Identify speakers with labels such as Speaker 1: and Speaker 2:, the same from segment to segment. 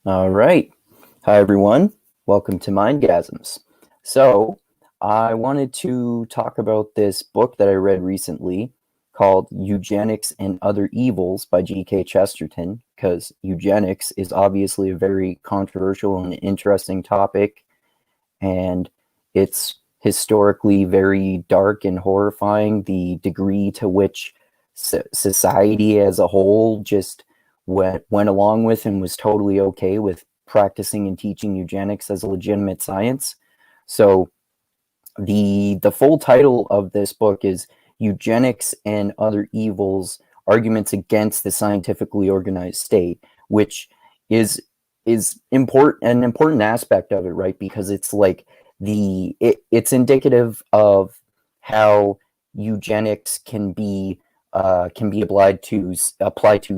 Speaker 1: All right. Hi, everyone. Welcome to Mindgasms. So, I wanted to talk about this book that I read recently called Eugenics and Other Evils by G.K. Chesterton, because eugenics is obviously a very controversial and interesting topic, and it's historically very dark and horrifying, the degree to which society as a whole just went along with and was totally okay with practicing and teaching eugenics as a legitimate science. So the full title of this book is Eugenics and Other Evils: Arguments Against the Scientifically Organized State, which is an important aspect of it, right? Because it's like it's indicative of how eugenics can be applied to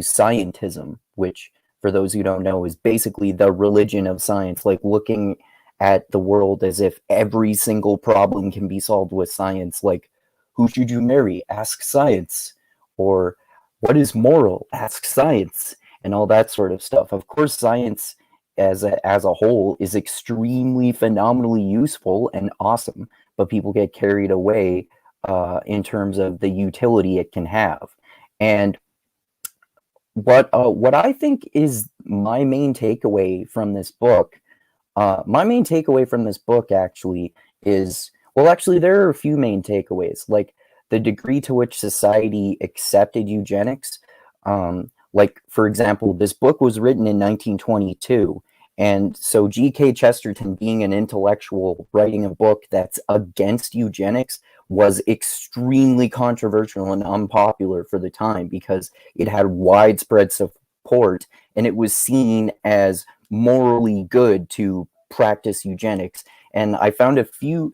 Speaker 1: scientism, which, for those who don't know, is basically the religion of science, like looking at the world as if every single problem can be solved with science. Like, who should you marry? Ask science. Or what is moral? Ask science. And all that sort of stuff. Of course, science as a whole is extremely phenomenally useful and awesome, but people get carried away in terms of the utility it can have. And what I think is my main takeaway from this book, actually is, well, actually, there are a few main takeaways, like the degree to which society accepted eugenics. Like, for example, this book was written in 1922. And so G.K. Chesterton, being an intellectual, writing a book that's against eugenics was extremely controversial and unpopular for the time because it had widespread support and it was seen as morally good to practice eugenics. And I found a few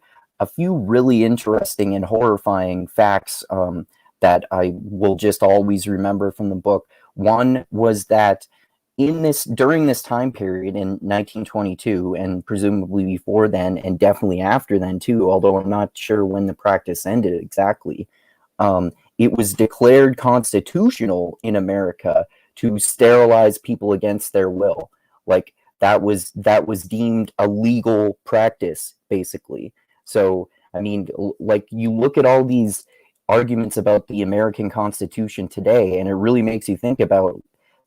Speaker 1: really interesting and horrifying facts that I will just always remember from the book. One was that during this time period in 1922, and presumably before then, and definitely after then too, although I'm not sure when the practice ended exactly, it was declared constitutional in America to sterilize people against their will. Like, that was deemed a legal practice, basically. So, I mean, like, you look at all these arguments about the American Constitution today, and it really makes you think about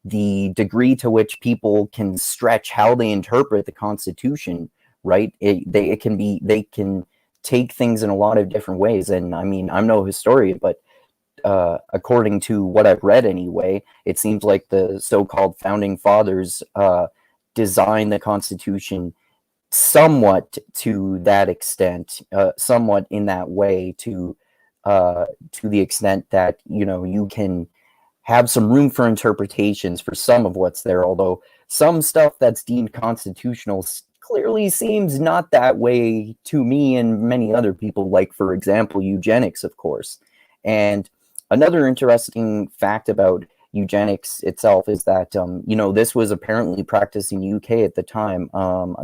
Speaker 1: the degree to which people can stretch how they interpret the Constitution, right? They can take things in a lot of different ways. And I mean, I'm no historian, but according to what I've read anyway, it seems like the so-called founding fathers designed the Constitution somewhat to that extent, somewhat in that way, to the extent that, you can have some room for interpretations for some of what's there, although some stuff that's deemed constitutional clearly seems not that way to me and many other people, like, for example, eugenics, of course. And another interesting fact about eugenics itself is that, this was apparently practiced in UK at the time.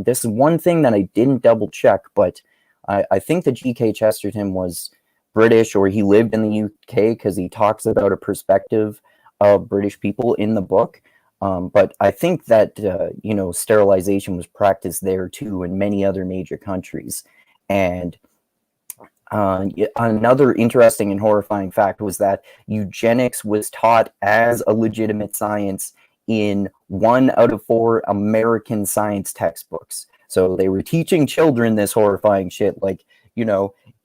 Speaker 1: This is one thing that I didn't double check, but I think that G.K. Chesterton was British, or he lived in the UK, because he talks about a perspective of British people in the book. But I think that, sterilization was practiced there too, in many other major countries. And another interesting and horrifying fact was that eugenics was taught as a legitimate science in 1 out of 4 American science textbooks. So they were teaching children this horrifying shit, like,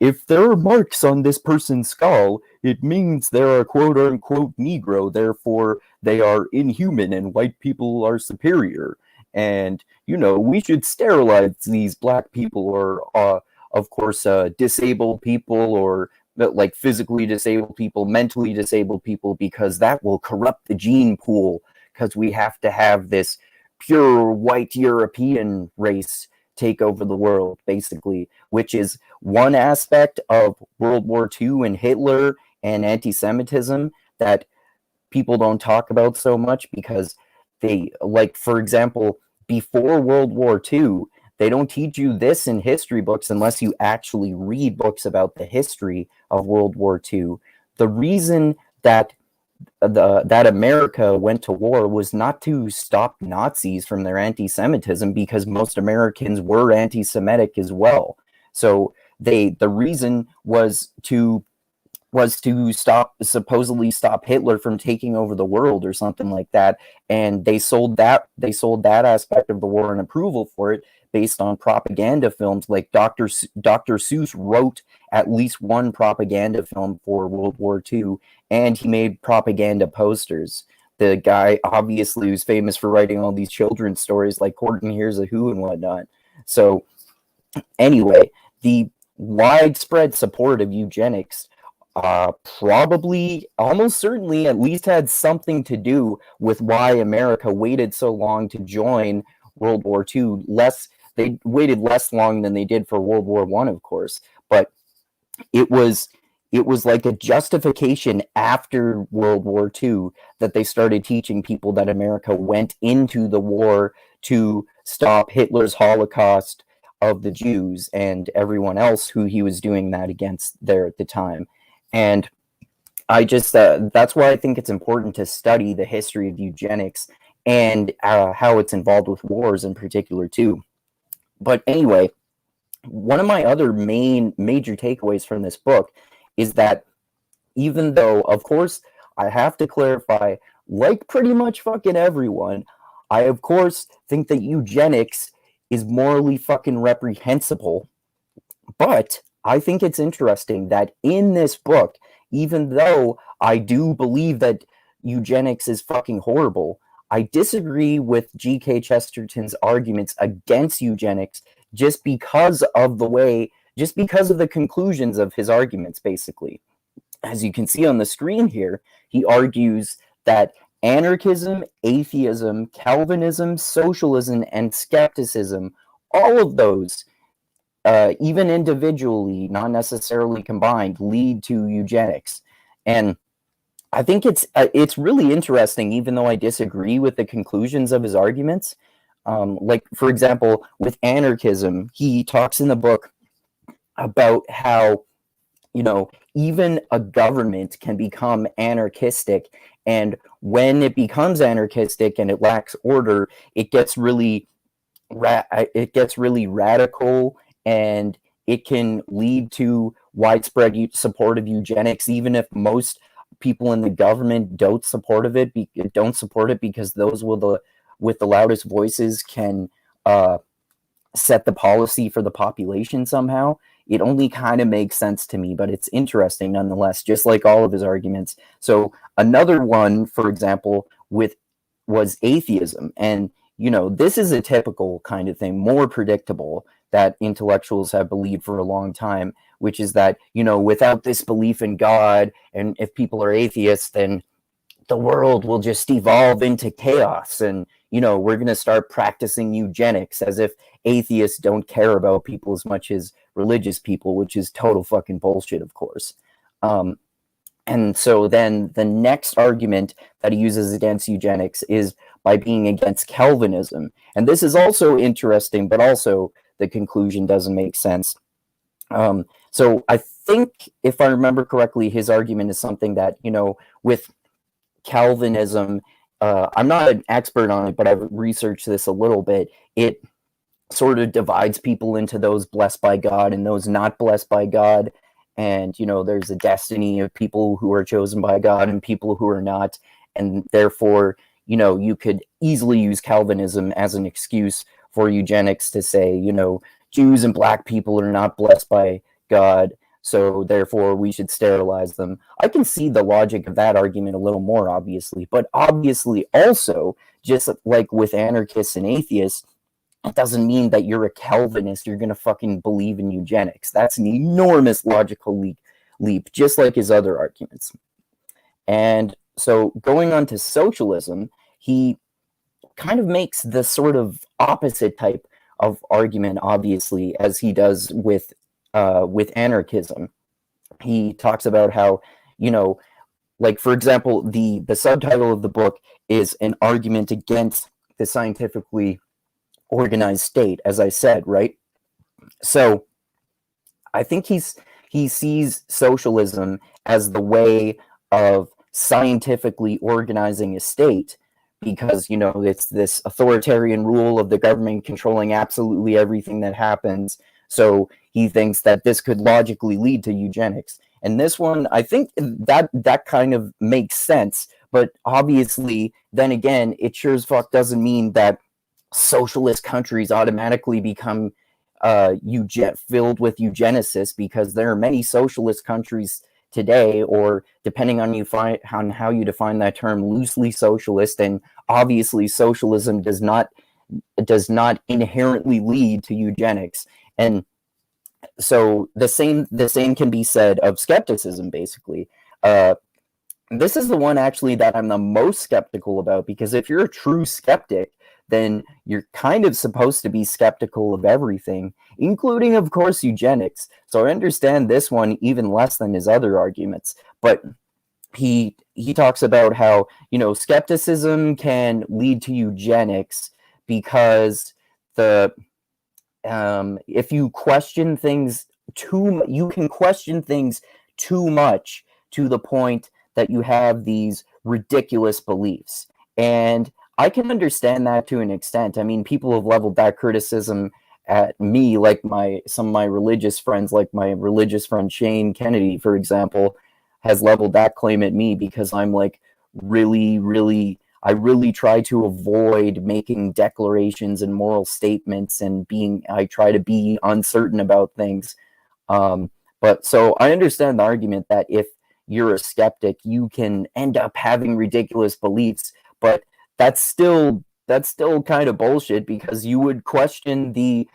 Speaker 1: if there are marks on this person's skull, it means they're a quote-unquote Negro, therefore they are inhuman and white people are superior. And, we should sterilize these black people, or, of course, disabled people, or like physically disabled people, mentally disabled people, because that will corrupt the gene pool, because we have to have this pure white European race take over the world, basically, which is one aspect of World War II and Hitler and anti-Semitism that people don't talk about so much, because they, like, for example, before World War II, they don't teach you this in history books unless you actually read books about the history of World War II. The reason that that America went to war was not to stop Nazis from their anti-Semitism, because most Americans were anti-Semitic as well. So the reason was to supposedly stop Hitler from taking over the world or something like that, and they sold that aspect of the war and approval for it based on propaganda films. Like Dr. Seuss wrote at least one propaganda film for World War II, and he made propaganda posters. The guy, obviously, who's famous for writing all these children's stories like Horton Hears a Who and whatnot. So anyway, the widespread support of eugenics probably, almost certainly, at least had something to do with why America waited so long to join World War II. They waited less long than they did for World War I, of course, but it was like a justification after World War II that they started teaching people that America went into the war to stop Hitler's Holocaust of the Jews and everyone else who he was doing that against there at the time. And I just, that's why I think it's important to study the history of eugenics and how it's involved with wars in particular too. But anyway, one of my other major takeaways from this book is that even though, of course, I have to clarify, like pretty much fucking everyone, I of course think that eugenics is morally fucking reprehensible, but I think it's interesting that in this book, even though I do believe that eugenics is fucking horrible, I disagree with G.K. Chesterton's arguments against eugenics just because of the conclusions of his arguments, basically. As you can see on the screen here, he argues that anarchism, atheism, Calvinism, socialism, and skepticism, all of those, even individually, not necessarily combined, lead to eugenics. And I think it's really interesting, even though I disagree with the conclusions of his arguments. Like, for example, with anarchism, he talks in the book about how, even a government can become anarchistic, and when it becomes anarchistic and it lacks order, it gets really radical, and it can lead to widespread support of eugenics, even if most people in the government don't support it because those with the loudest voices can set the policy for the population somehow. It only kind of makes sense to me, but it's interesting nonetheless, just like all of his arguments. So another one, for example, was atheism. And, this is a typical kind of thing, more predictable, that intellectuals have believed for a long time, which is that, without this belief in God, and if people are atheists, then the world will just evolve into chaos, and we're going to start practicing eugenics, as if atheists don't care about people as much as religious people, which is total fucking bullshit, of course. And so then the next argument that he uses against eugenics is by being against Calvinism. And this is also interesting, but also the conclusion doesn't make sense. So I think, if I remember correctly, his argument is something that, with Calvinism, I'm not an expert on it, but I've researched this a little bit. It sort of divides people into those blessed by God and those not blessed by God. And, there's a destiny of people who are chosen by God and people who are not. And therefore, you could easily use Calvinism as an excuse for eugenics to say, Jews and black people are not blessed by God, so therefore we should sterilize them. I can see the logic of that argument a little more, obviously, but obviously also, just like with anarchists and atheists, it doesn't mean that you're a Calvinist, you're going to fucking believe in eugenics. That's an enormous logical leap, just like his other arguments. And so going on to socialism, he kind of makes the sort of opposite type of argument, obviously, as he does with anarchism. He talks about how, like, for example, the subtitle of the book is an argument against the scientifically organized state, as I said, right? So I think he sees socialism as the way of scientifically organizing a state, because, you know, it's this authoritarian rule of the government controlling absolutely everything that happens. So he thinks that this could logically lead to eugenics. And this one, I think that kind of makes sense. But obviously, then again, it sure as fuck doesn't mean that socialist countries automatically become filled with eugenicists, because there are many socialist countries today, or depending on how you define that term, loosely socialist. And obviously socialism does not inherently lead to eugenics. And so the same can be said of skepticism, basically. This is the one actually that I'm the most skeptical about, because if you're a true skeptic, then you're kind of supposed to be skeptical of everything, including, of course, eugenics. So I understand this one even less than his other arguments. But he talks about how, you know, skepticism can lead to eugenics because if you question things you can question things too much, to the point that you have these ridiculous beliefs. And I can understand that to an extent. I mean, people have leveled that criticism at me, like some of my religious friends, like my religious friend Shane Kennedy, for example, has leveled that claim at me, because I'm like I really try to avoid making declarations and moral statements, and I try to be uncertain about things. But so I understand the argument that if you're a skeptic, you can end up having ridiculous beliefs, but that's still kind of bullshit, because you would question the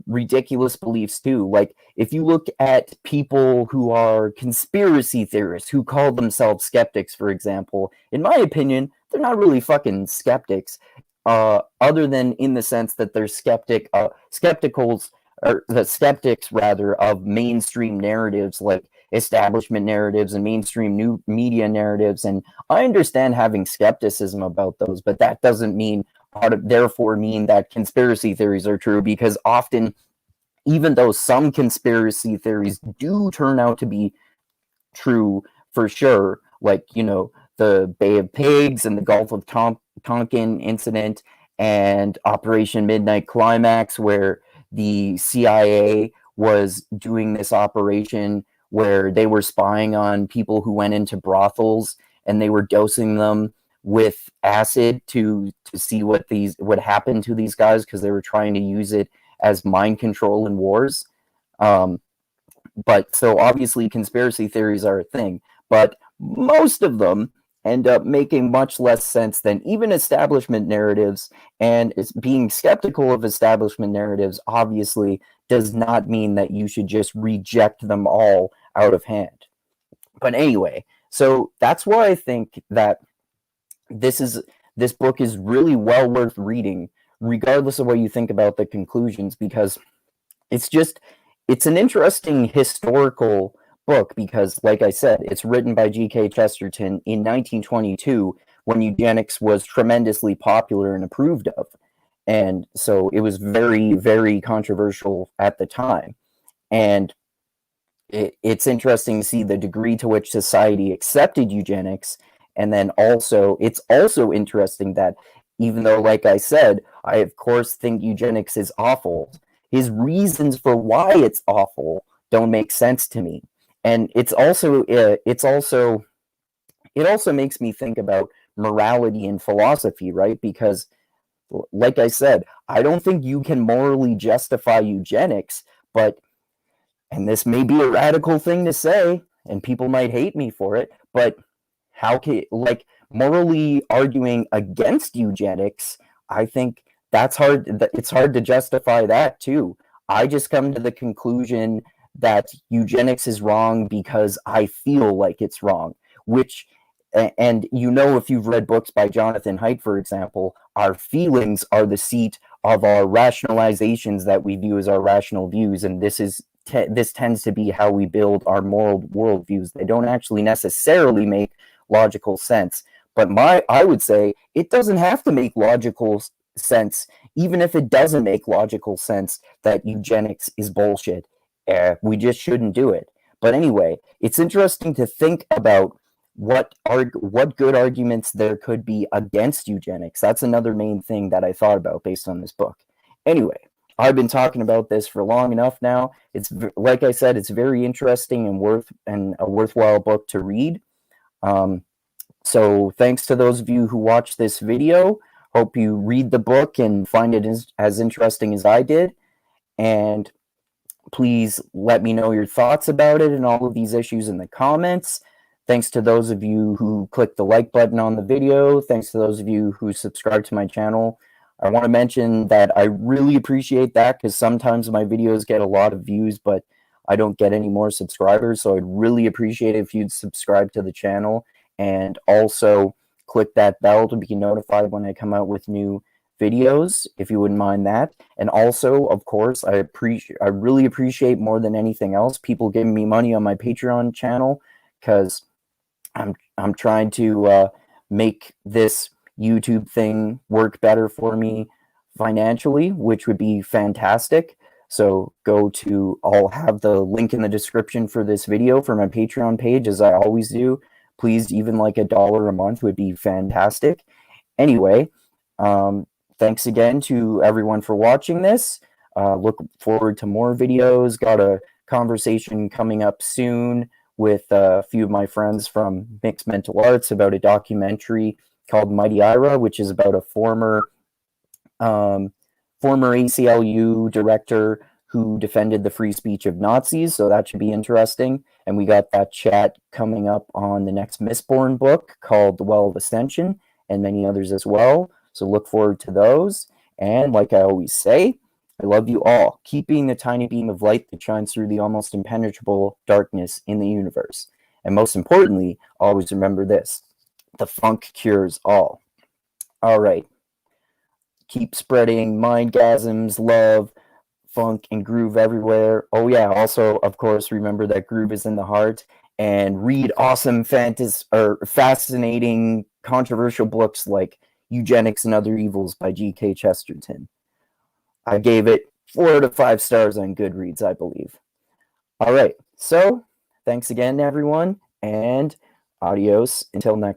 Speaker 1: ridiculous beliefs too. Like, if you look at people who are conspiracy theorists who call themselves skeptics, for example, in my opinion, they're not really fucking skeptics, other than in the sense that they're skepticals, or the skeptics rather, of mainstream narratives, like establishment narratives and mainstream new media narratives. And I understand having skepticism about those, but that doesn't therefore mean that conspiracy theories are true, because often, even though some conspiracy theories do turn out to be true for sure, like, you know, the Bay of Pigs and the Gulf of Tonkin incident and Operation Midnight Climax, where the CIA was doing this operation where they were spying on people who went into brothels, and they were dosing them with acid to see what happened to these guys, because they were trying to use it as mind control in wars. But so obviously conspiracy theories are a thing, but most of them end up making much less sense than even establishment narratives. And being skeptical of establishment narratives obviously does not mean that you should just reject them all out of hand. But anyway, so that's why I think that this book is really well worth reading, regardless of what you think about the conclusions, because it's an interesting historical book, because, like I said, it's written by G.K. Chesterton in 1922, when eugenics was tremendously popular and approved of. And so it was very, very controversial at the time. And it's interesting to see the degree to which society accepted eugenics. And then it's also interesting that, even though, like I said, I of course think eugenics is awful, his reasons for why it's awful don't make sense to me. And it also makes me think about morality and philosophy, right? Because, like I said, I don't think you can morally justify eugenics, and this may be a radical thing to say, and people might hate me for it, but how can, morally arguing against eugenics, I think that's hard. It's hard to justify that too. I just come to the conclusion that eugenics is wrong because I feel like it's wrong, and if you've read books by Jonathan Haidt, for example, our feelings are the seat of our rationalizations that we view as our rational views, and this tends to be how we build our moral worldviews. They don't actually necessarily make logical sense, but I would say it doesn't have to make logical sense. Even if it doesn't make logical sense that eugenics is bullshit, we just shouldn't do it. But anyway, it's interesting to think about what good arguments there could be against eugenics. That's another main thing that I thought about based on this book. Anyway, I've been talking about this for long enough now. It's, like I said, it's very interesting and a worthwhile book to read. So thanks to those of you who watched this video. Hope you read the book and find it as interesting as I did. And please let me know your thoughts about it and all of these issues in the comments. Thanks to those of you who clicked the like button on the video. Thanks to those of you who subscribe to my channel. I want to mention that I really appreciate that, because sometimes my videos get a lot of views, but I don't get any more subscribers. So I'd really appreciate it if you'd subscribe to the channel, and also click that bell to be notified when I come out with new videos, if you wouldn't mind that. And also, of course, I really appreciate more than anything else people giving me money on my Patreon channel, because I'm trying to make this YouTube thing work better for me financially, which would be fantastic. So I'll have the link in the description for this video for my Patreon page, as I always do. Please, even like $1 a month would be fantastic. Anyway, thanks again to everyone for watching this. Look forward to more videos. Got a conversation coming up soon with a few of my friends from Mixed Mental Arts about a documentary called Mighty Ira, which is about a former ACLU director who defended the free speech of Nazis. So that should be interesting. And we got that chat coming up on the next Mistborn book called The Well of Ascension, and many others as well. So look forward to those. And like I always say, I love you all. Keep being the tiny beam of light that shines through the almost impenetrable darkness in the universe. And most importantly, always remember this: the funk cures all. All right. Keep spreading mindgasms, love, funk, and groove everywhere. Oh yeah, also, of course, remember that groove is in the heart. And read awesome, fascinating, controversial books like Eugenics and Other Evils by G.K. Chesterton. I gave it 4 out of 5 stars on Goodreads, I believe. All right, so thanks again, everyone, and adios until next time.